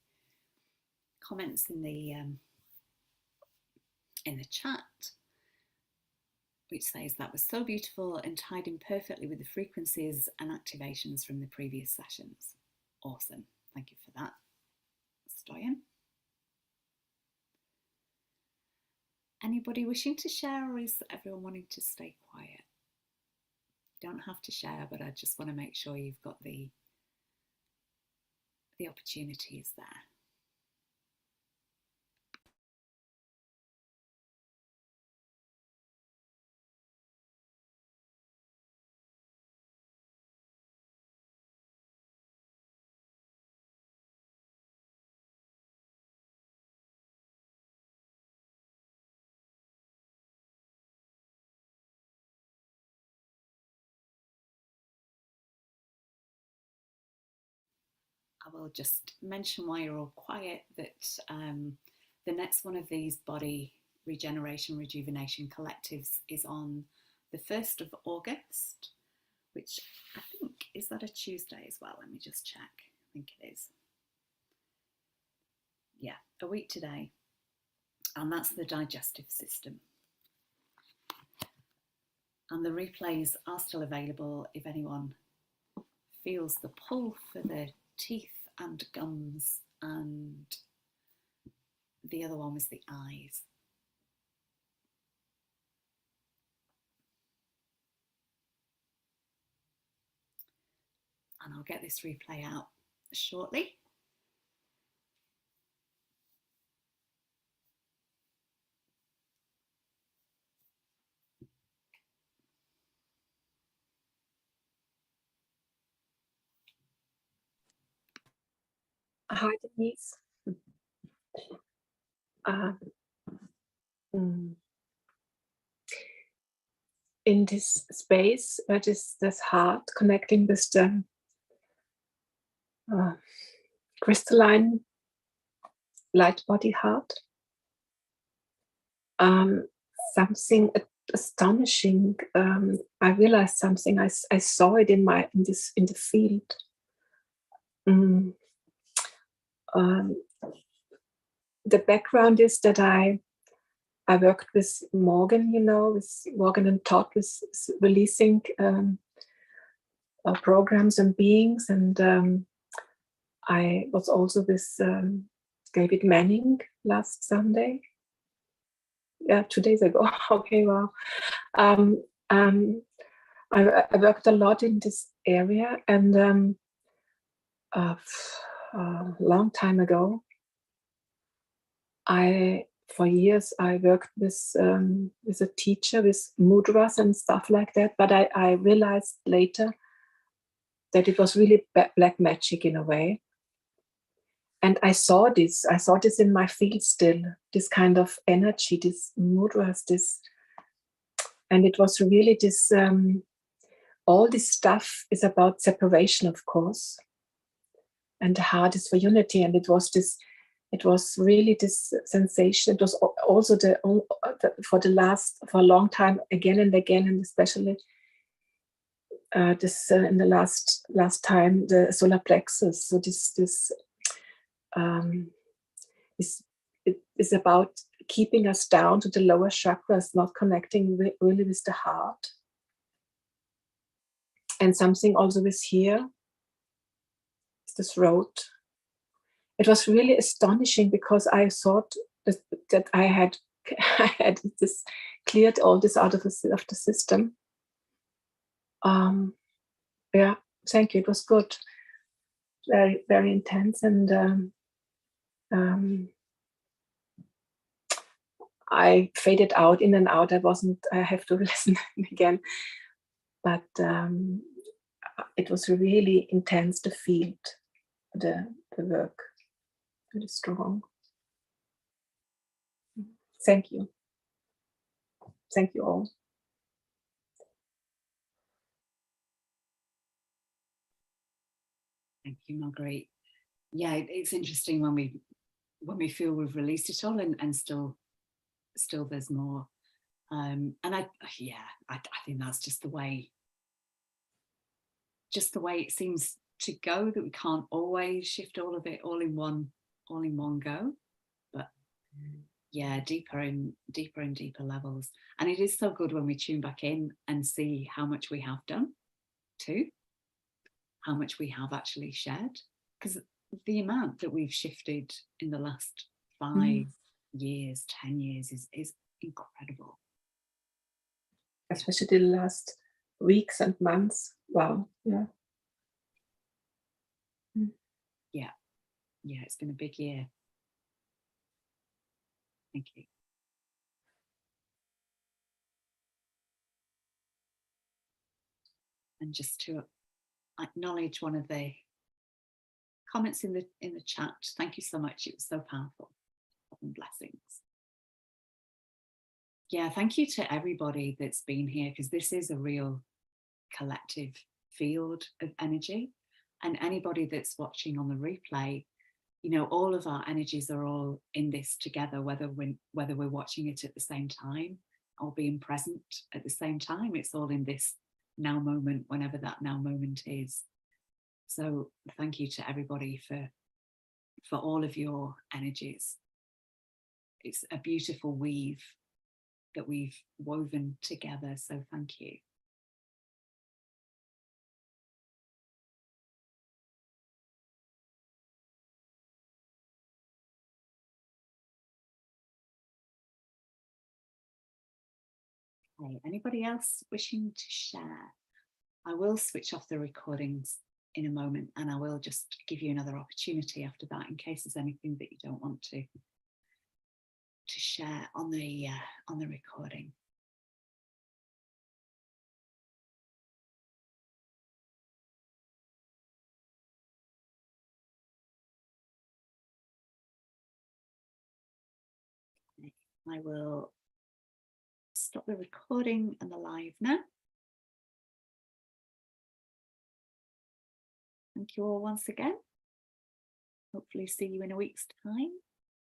comments in the chat, which says that was so beautiful and tied in perfectly with the frequencies and activations from the previous sessions. Awesome. Thank you for that, Stoyan. Anybody wishing to share, or is everyone wanting to stay quiet? You don't have to share, but I just want to make sure you've got the opportunities there. I will just mention while you're all quiet that the next one of these body regeneration, rejuvenation collectives is on the 1st of August, which I think, is that a Tuesday as well? Let me just check. I think it is. Yeah, a week today. And that's the digestive system. And the replays are still available if anyone feels the pull for the teeth and gums, and the other one was the eyes. And I'll get this replay out shortly. Hi, Denise. In this space, this heart connecting with the crystalline light body heart, something astonishing. I realized something. I saw it in the field. Mm, um, the background is that I worked with Morgan, with Morgan and Todd, with releasing programs and beings, and I was also with David Manning last Sunday. Yeah, 2 days ago. Okay, wow. Um, I worked a lot in this area, and a long time ago, for years I worked with a teacher with mudras and stuff like that. But I realized later that it was really black magic in a way. And I saw this in my field still, this kind of energy, this mudras, and it was really this, all this stuff is about separation, of course. And the heart is for unity. And it was really this sensation. It was also for a long time, again and again, and especially in the last time, the solar plexus. So this is about keeping us down to the lower chakras, not connecting really with the heart. And something also with here is the throat. It was really astonishing because I thought that I had this cleared all this out of the system. Yeah, thank you. It was good, very, very intense, and I faded out, in and out. I have to listen again, but it was really intense. The field, the work, really strong. Thank you. Thank you all. Thank you, Marguerite. Yeah, it's interesting when we feel we've released it all, and still there's more. And I think that's just the way it seems to go, that we can't always shift all of it all in one go. But yeah, deeper and deeper levels. And it is so good when we tune back in and see how much we have done too, how much we have actually shared, because the amount that we've shifted in the last 5 years, 10 years is incredible. Especially the last weeks and months. Wow. Yeah. Yeah, it's been a big year. Thank you. And just to acknowledge one of the comments in the chat. Thank you so much. It was so powerful. And blessings. Yeah, thank you to everybody that's been here, because this is a real collective field of energy. And anybody that's watching on the replay, all of our energies are all in this together, whether we're watching it at the same time or being present at the same time. It's all in this now moment, whenever that now moment is. So thank you to everybody for all of your energies. It's a beautiful weave that we've woven together, so thank you. Okay, anybody else wishing to share? I will switch off the recordings in a moment, and I will just give you another opportunity after that, in case there's anything that you don't want to share on the recording. Okay, I will stop the recording and the live now. Thank you all once again. Hopefully see you in a week's time.